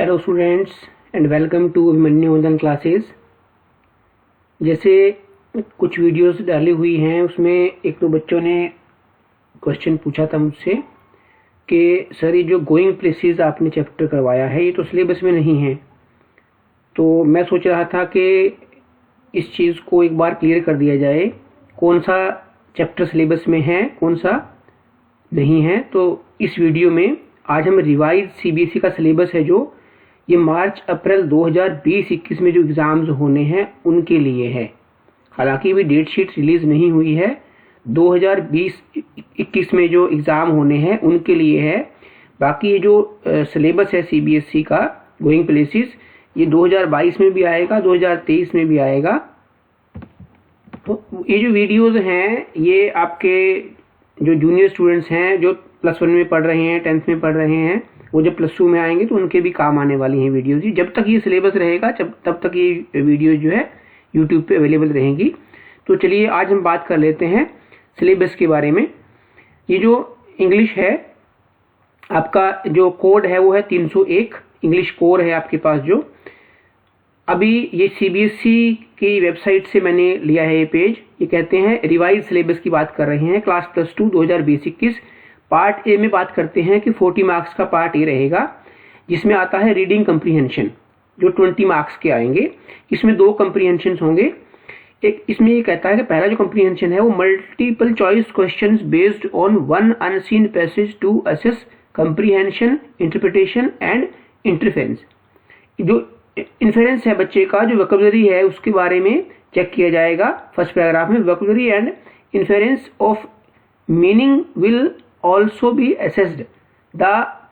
Hello students and welcome to Abhimanyu online classes. जैसे कुछ videos डाली हुई हैं उसमें एक दो बच्चों ने क्वेश्चन पूछा था मुझसे कि सर ये जो गोइंग प्लेसेस आपने चैप्टर करवाया है ये तो सिलेबस में नहीं है। तो मैं सोच रहा था कि इस चीज़ को एक बार क्लियर कर दिया जाए, कौन सा चैप्टर सिलेबस में है कौन सा नहीं है। तो इस वीडियो में आज हम रिवाइज सीबीएसई का सिलेबस है जो ये मार्च अप्रैल 2020-21 में जो एग्ज़ाम्स होने हैं उनके लिए है। हालांकि अभी डेट शीट रिलीज़ नहीं हुई है, 2020-21 में जो एग्ज़ाम होने हैं उनके लिए है। बाकी ये जो सिलेबस है सीबीएसई का गोइंग प्लेसेस ये 2022 में भी आएगा, 2023 में भी आएगा। तो ये जो वीडियोज़ हैं ये आपके जो जूनियर स्टूडेंट्स हैं जो +1 में पढ़ रहे हैं, 10th में पढ़ रहे हैं, वो जब +2 में आएंगे तो उनके भी काम आने वाली हैं वीडियोज़। जब तक ये सिलेबस रहेगा तब तक ये वीडियो जो है यूट्यूब पे अवेलेबल रहेंगी। तो चलिए आज हम बात कर लेते हैं सिलेबस के बारे में। ये जो इंग्लिश है आपका जो कोड है वो है 301 इंग्लिश कोर है आपके पास। जो अभी ये सीबीएसई की वेबसाइट से मैंने लिया है ये पेज, ये कहते हैं रिवाइज सिलेबस की बात कर रहे हैं। क्लास +2 2020-21 पार्ट ए में बात करते हैं कि 40 मार्क्स का पार्ट ए रहेगा जिसमें आता है रीडिंग कंप्रीहेंशन जो 20 मार्क्स के आएंगे। इसमें 2 कंप्रीहेंशन होंगे। एक इसमें ये कहता है कि पहला जो कंप्रीहेंशन है वो multiple choice questions based on one unseen passage to assess comprehension, interpretation and interference. जो इन्फेरेंस है बच्चे का, जो वोकैबुलरी है उसके बारे में चेक किया जाएगा। फर्स्ट पैराग्राफ में vocabulary and inference of meaning will also be assessed, the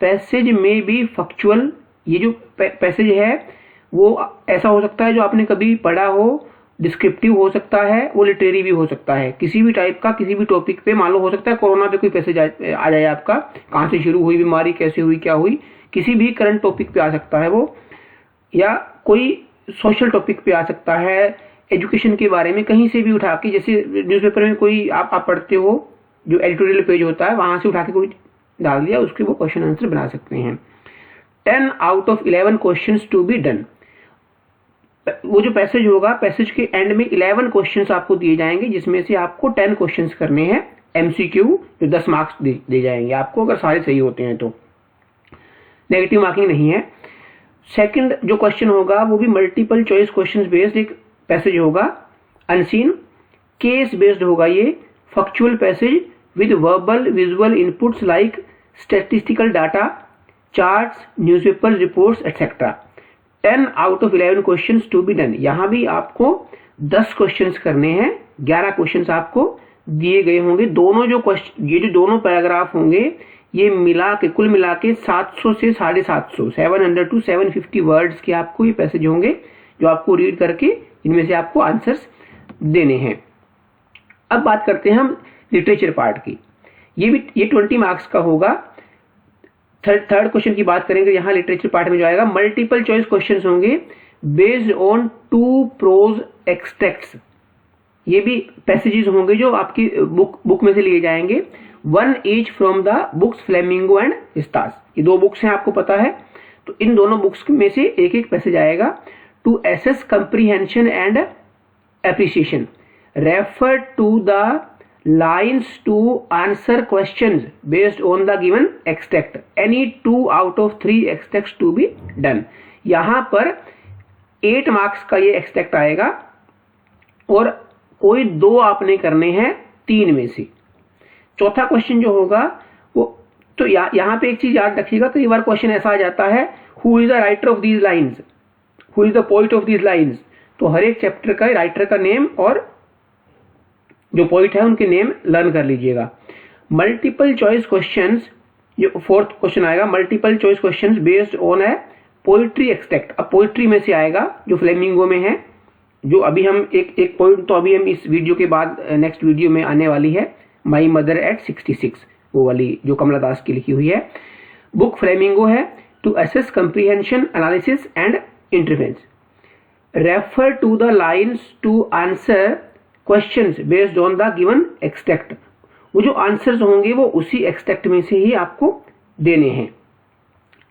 passage में बी फैक्चुअल। ये जो पैसेज है वो ऐसा हो सकता है जो आपने कभी पढ़ा हो, डिस्क्रिप्टिव हो सकता है, वो लिटरेरी भी हो सकता है, किसी भी टाइप का किसी भी टॉपिक पे। मान लो हो सकता है कोरोना पे कोई पैसेज आ जाए आपका, कहाँ से शुरू हुई बीमारी, कैसे हुई, क्या हुई, किसी भी करंट टॉपिक पे आ सकता है वो, या कोई सोशल टॉपिक पे आ सकता है, एजुकेशन के बारे में कहीं से भी उठा के, जैसे न्यूज़पेपर में कोई आप पढ़ते हो जो एडिटोरियल पेज होता है वहां से उठा के कोई डाल दिया, उसके वो क्वेश्चन आंसर बना सकते हैं। 10 out of 11 questions to be done. वो जो पैसेज होगा, पैसेज के एंड में 11 क्वेश्चंस आपको दिए जाएंगे जिसमें से आपको 10 क्वेश्चंस करने हैं एमसीक्यू, जो 10 मार्क्स दे जाएंगे आपको अगर सारे सही होते हैं तो। नेगेटिव मार्किंग नहीं है। सेकंड जो क्वेश्चन होगा वो भी मल्टीपल चॉइस क्वेश्चंस बेस्ड एक पैसेज होगा, अनसीन केस बेस्ड होगा ये, factual passage with verbal visual inputs like statistical data, charts, newspaper reports etc. 10 out of 11 questions to be done। यहाँ भी आपको 10 क्वेश्चंस करने हैं, 11 क्वेश्चंस आपको दिए गए होंगे। दोनों जो क्वेश्चन, ये जो दोनों पैराग्राफ होंगे ये मिला के कुल मिला के 700 से 750 700 to 750 वर्ड्स के आपको ये पैसेज होंगे जो आपको रीड करके इनमें से आपको आंसर्स देने हैं। अब बात करते हैं हम लिटरेचर पार्ट की। ये 20 मार्क्स का होगा। थर्ड क्वेश्चन की बात करेंगे यहाँ लिटरेचर पार्ट में जो आएगा, मल्टीपल चॉइस क्वेश्चंस होंगे बेस्ड ऑन 2 प्रोज एक्सट्रैक्ट्स। ये भी पैसेजेस होंगे जो आपकी बुक में से लिए जाएंगे, 1 each from the books Flamingo and Stas. ये 2 बुक्स हैं आपको पता है, तो इन दोनों बुक्स में से एक पैसेज आएगा। To assess comprehension and appreciation, refer to the lines to answer questions based on the given extract, any 2 out of 3 extracts to be done। यहां पर 8 मार्क्स का ये एक्सट्रैक्ट आएगा और कोई 2 आपने करने हैं 3 में से। चौथा क्वेश्चन जो होगा वो तो यहां पे एक चीज याद रखिएगा, कई बार क्वेश्चन ऐसा आ जाता है, who is the writer of these lines, who is the poet of these lines. तो हर एक चैप्टर का राइटर का नेम और जो पोइट है उनके नेम लर्न कर लीजिएगा। मल्टीपल चॉइस क्वेश्चंस, जो 4th क्वेश्चन आएगा, multiple choice questions based on A poetry extract. अब पोइट्री में से आएगा जो फ्लेमिंगो में है, जो अभी हम एक पॉइंट तो अभी हम इस वीडियो के बाद नेक्स्ट वीडियो में आने वाली है, माई मदर एट 66, वो वाली जो कमला दास की लिखी हुई है। बुक फ्लेमिंगो है to assess comprehension, analysis and interference, refer to the lines to answer questions based on the given extract. वो जो आंसर्स होंगे वो उसी एक्सट्रैक्ट में से ही आपको देने हैं।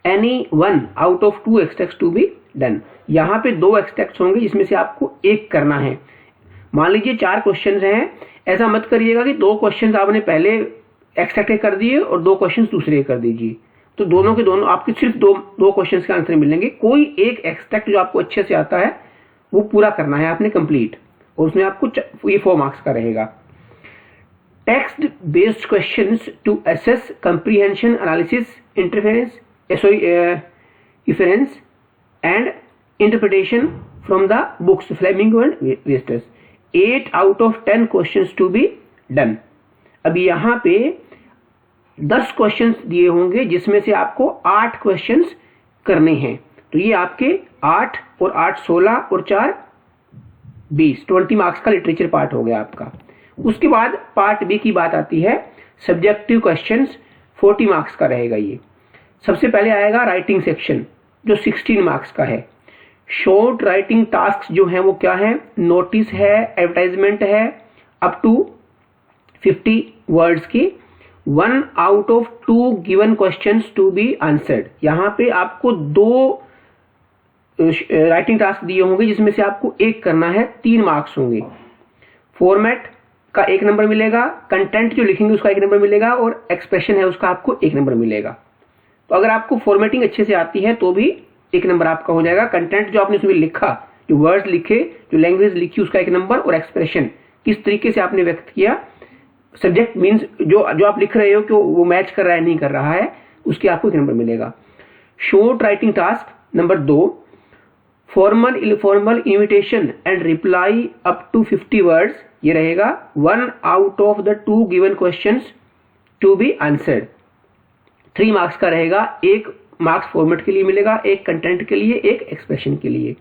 Any one out of 2 extracts to be done. यहाँ पे 2 एक्सट्रैक्ट्स होंगे जिसमें से आपको एक करना है। मान लीजिए 4 क्वेश्चन हैं, ऐसा मत करिएगा कि 2 क्वेश्चन आपने पहले एक्सट्रैक्ट कर दिए और 2 क्वेश्चन दूसरे कर दीजिए, तो दोनों के दोनों आपके सिर्फ दो क्वेश्चन के आंसर मिलेंगे। कोई एक एक्सट्रैक्ट जो आपको अच्छे से आता है वो पूरा करना है आपने कंप्लीट, और उसमें आपको ये 4 मार्क्स का रहेगा। Text based questions to assess comprehension, analysis, inference and interpretation from the books Flamingo and Vistas. 8 out of 10 questions to be done. अब यहाँ पे 10 क्वेश्चंस दिए होंगे जिसमें से आपको 8 क्वेश्चंस करने हैं। तो ये आपके 8 और 8 16 और 4 20 20 मार्क्स का लिटरेचर पार्ट हो गया आपका। उसके बाद पार्ट बी की बात आती है, सब्जेक्टिव क्वेश्चंस 40 मार्क्स का रहेगा। ये सबसे पहले आएगा राइटिंग सेक्शन जो 16 मार्क्स का है। शॉर्ट राइटिंग टास्क जो है वो क्या है, नोटिस है, एडवर्टाइजमेंट है, अप टू 50 वर्ड्स की। 1 out of 2 given questions to be answered. यहाँ पे आपको 2 राइटिंग टास्क दिए होंगे जिसमें से आपको एक करना है, 3 मार्क्स होंगे। फॉर्मेट का 1 नंबर मिलेगा, कंटेंट जो लिखेंगे उसका 1 नंबर मिलेगा, और एक्सप्रेशन है उसका आपको 1 नंबर मिलेगा। तो अगर आपको फॉर्मेटिंग अच्छे से आती है तो भी 1 नंबर आपका हो जाएगा। कंटेंट जो आपने उसमें लिखा, जो वर्ड्स लिखे, जो लैंग्वेज लिखी, उसका 1 नंबर, और एक्सप्रेशन किस तरीके से आपने व्यक्त किया, सब्जेक्ट मीन्स जो आप लिख रहे हो कि वो मैच कर रहा है नहीं कर रहा है, उसके आपको 1 नंबर मिलेगा। Short writing task number 2, formal informal invitation and reply up to 50 words, ये रहेगा। 1 out of the 2 given questions to be answered. 3 marks का रहेगा, 1 मार्क्स फॉर्मेट के लिए मिलेगा, 1 कंटेंट के लिए, 1 एक्सप्रेशन के लिए।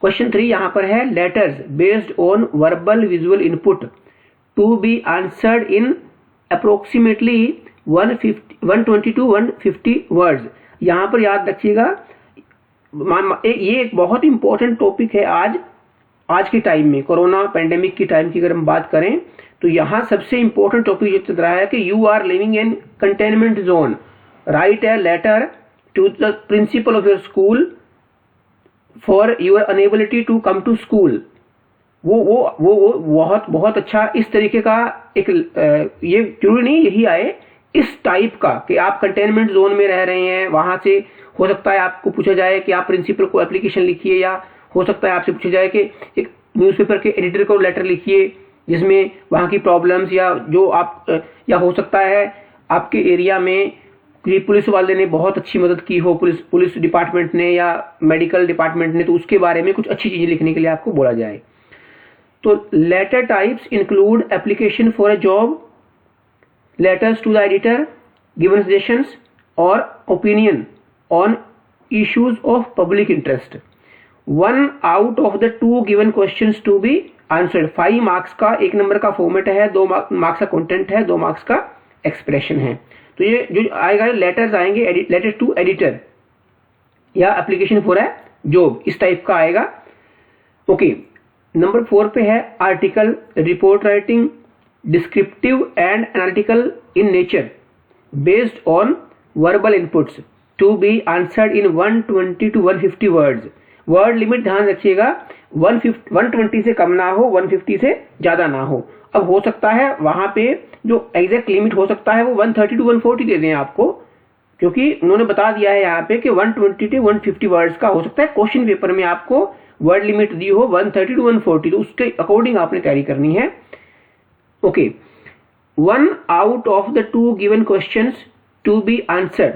क्वेश्चन 3 यहां पर है, letters based on verbal visual input to be answered in approximately 120 to 150 words. यहां पर याद रखिएगा, ये एक बहुत इंपॉर्टेंट टॉपिक है आज के टाइम में, कोरोना पैंडेमिक की टाइम की अगर हम बात करें तो यहां सबसे इंपॉर्टेंट टॉपिक ये चल रहा है कि you are living in containment zone, write a letter to the principal of your school for your inability to come to school. वो बहुत अच्छा इस तरीके का एक ये जरूरी नहीं यही आए, इस टाइप का कि आप कंटेनमेंट जोन में रह रहे हैं, वहां से हो सकता है आपको पूछा जाए कि आप प्रिंसिपल को एप्लीकेशन लिखिए, या हो सकता है आपसे पूछा जाए कि एक न्यूज़पेपर के एडिटर को लेटर लिखिए जिसमें वहां की प्रॉब्लम्स या जो आप, या हो सकता है आपके एरिया में पुलिस वाले ने बहुत अच्छी मदद की हो, पुलिस डिपार्टमेंट ने या मेडिकल डिपार्टमेंट ने, तो उसके बारे में कुछ अच्छी चीजें लिखने के लिए आपको बोला जाए। तो letter types include application for a job, letters to the editor, given suggestions और opinion on issues of public interest. 1 out of the 2 given questions to be answered. 5 marks का 1 नंबर का फॉर्मेट है, 2 मार्क्स का content है, 2 marks का expression है। तो ये जो आएगा लेटर्स आएंगे, लेटर टू एडिटर या एप्लीकेशन फॉर अ जॉब, इस टाइप का आएगा। ओके, नंबर 4 पे है article, report writing, descriptive and analytical in nature based on verbal inputs to be answered in 120 to 150 words. Word limit ध्यान रखिएगा, 120 से कम ना हो, 150 से ज्यादा ना हो। अब हो सकता है वहां पे जो एग्जैक्ट लिमिट हो सकता है वो 130 to 140 दे दें आपको, क्योंकि उन्होंने बता दिया है यहाँ पे कि 120 to 150 वर्ड्स का हो सकता है। क्वेश्चन पेपर में आपको वर्ड लिमिट दी हो 130 to 140, तो उसके अकॉर्डिंग आपने तैयारी करनी है। Okay, 1 out of the 2 given questions to be answered,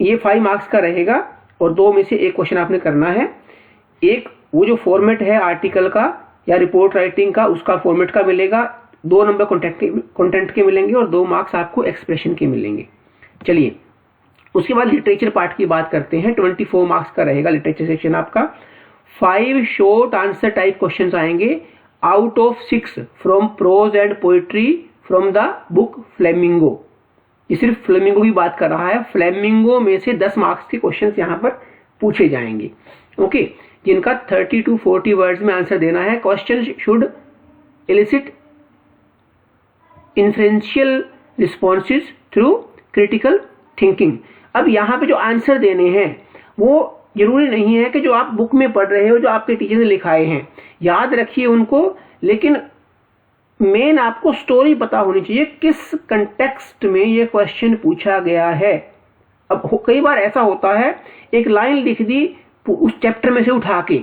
ये 5 मार्क्स का रहेगा, और 2 में से 1 क्वेश्चन आपने करना है। एक वो जो फॉर्मेट है आर्टिकल का या रिपोर्ट राइटिंग का, उसका फॉर्मेट का मिलेगा, 2 नंबर कंटेंट के मिलेंगे, और 2 मार्क्स आपको एक्सप्रेशन के मिलेंगे। चलिए उसके बाद लिटरेचर पार्ट की बात करते हैं। 24 मार्क्स का रहेगा लिटरेचर सेक्शन आपका। 5 शॉर्ट आंसर टाइप क्वेश्चंस आएंगे out of 6 from prose and poetry from the book Flamingo. ये सिर्फ फ्लेमिंगो की बात कर रहा है, फ्लेमिंगो में से 10 मार्क्स के क्वेश्चंस यहाँ पर पूछे जाएंगे। ओके, जिनका 30 to 40 वर्ड्स में आंसर देना है। Question should elicit inferential responses through critical thinking। अब यहाँ पे जो आंसर देने हैं वो जरूरी नहीं है कि जो आप बुक में पढ़ रहे हो, जो आपके टीचर ने लिखाए हैं, याद रखिए उनको, लेकिन मेन आपको स्टोरी पता होनी चाहिए, किस कंटेक्स्ट में ये क्वेश्चन पूछा गया है। अब कई बार ऐसा होता है, एक लाइन लिख दी उस चैप्टर में से उठा के,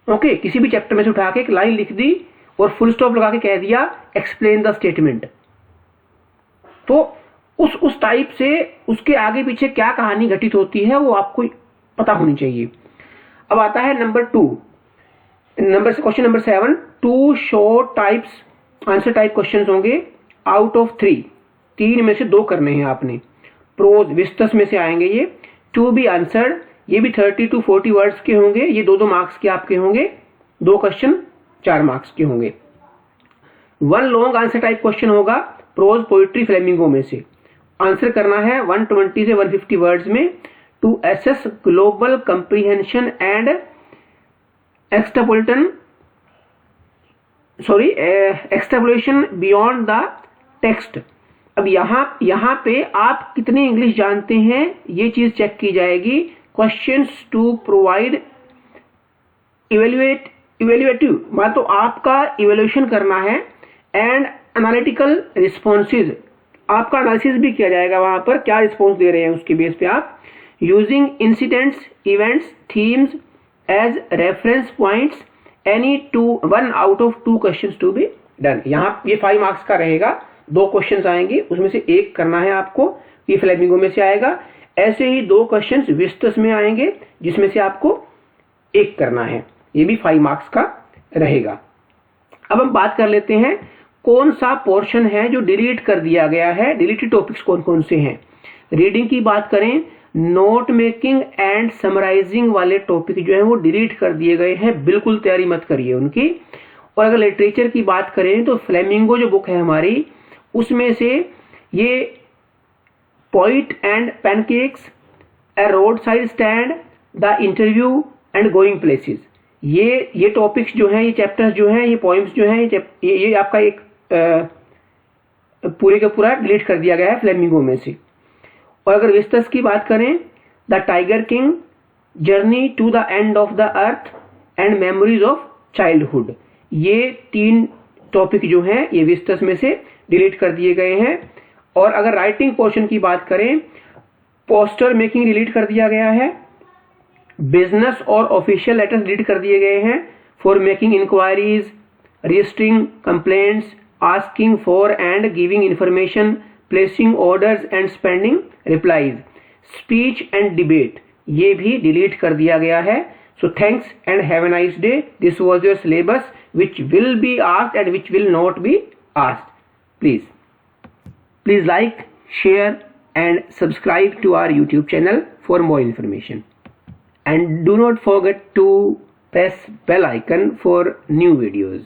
ओके, किसी भी चैप्टर में से उठा के एक लाइन लिख दी और फुल स्टॉप लगा के कह दिया एक्सप्लेन द स्टेटमेंट। तो उस टाइप से उसके आगे पीछे क्या कहानी घटित होती है वो आपको पता होनी चाहिए। अब आता है question number 7, 2 short types answer type question होंगे आउट ऑफ 3, 3 में से 2 करने हैं आपने। प्रोज विस्तस में से आएंगे ये, टू बी आंसर्ड, ये भी 30 to 40 वर्ड्स के होंगे, ये 2-2 मार्क्स के आपके होंगे, 2 क्वेश्चन 4 मार्क्स के होंगे। 1 लॉन्ग आंसर टाइप क्वेश्चन होगा प्रोज पोइट्री फ्लेमिंगो में से, आंसर करना है 120 से 150 वर्ड्स में। To assess global comprehension and extrapolation beyond the text. अब यहाँ पे आप कितनी इंग्लिश जानते हैं ये चीज चेक की जाएगी। क्वेश्चंस टू प्रोवाइड इवेल्युएटिव, मान तो आपका इवेल्युएशन करना है, एंड एनालिटिकल रिस्पॉन्सेज, आपका एनालिसिस भी किया जाएगा, वहां पर क्या रिस्पॉन्स दे रहे हैं उसके बेस पे आप। Using incidents, events, themes as reference points, any 1 out of 2 questions to be done. यहाँ ये 5 मार्क्स का रहेगा, 2 क्वेश्चंस आएंगे, उसमें से 1 करना है आपको, ये फ्लेमिंगो में से आएगा। ऐसे ही 2 क्वेश्चंस विस्टस में आएंगे जिसमें से आपको 1 करना है, ये भी 5 मार्क्स का रहेगा। अब हम बात कर लेते हैं कौन सा पोर्शन है जो डिलीट कर दिया गया है, डिलीटेड टॉपिक्स कौन कौन से हैं। रीडिंग की बात करें, नोट मेकिंग एंड समराइजिंग वाले टॉपिक जो है वो डिलीट कर दिए गए हैं, बिल्कुल तैयारी मत करिए उनकी। और अगर लिटरेचर की बात करें तो फ्लेमिंगो जो बुक है हमारी, उसमें से ये poet and pancakes, A road side stand, the interview and going places, ये टॉपिक्स जो हैं, ये चैप्टर्स जो हैं, ये पॉइम्स जो हैं, ये आपका एक पूरे का पूरा डिलीट कर दिया गया है फ्लेमिंगो में से। और अगर विस्तस की बात करें, the tiger king, journey to the end of the earth and memories of childhood, ये 3 टॉपिक जो हैं ये विस्तस में से डिलीट कर दिए गए हैं। और अगर राइटिंग पोर्शन की बात करें, पोस्टर मेकिंग डिलीट कर दिया गया है, बिजनेस और ऑफिशियल लेटर्स डिलीट कर दिए गए हैं, for making inquiries, registering complaints, asking for and giving information, placing orders and spending replies, speech and debate, ये भी डिलीट कर दिया गया है। So thanks and have a nice day. This was your syllabus which will be asked and which will not be asked. Please like, share and subscribe to our YouTube channel for more information. And do not forget to press bell icon for new videos.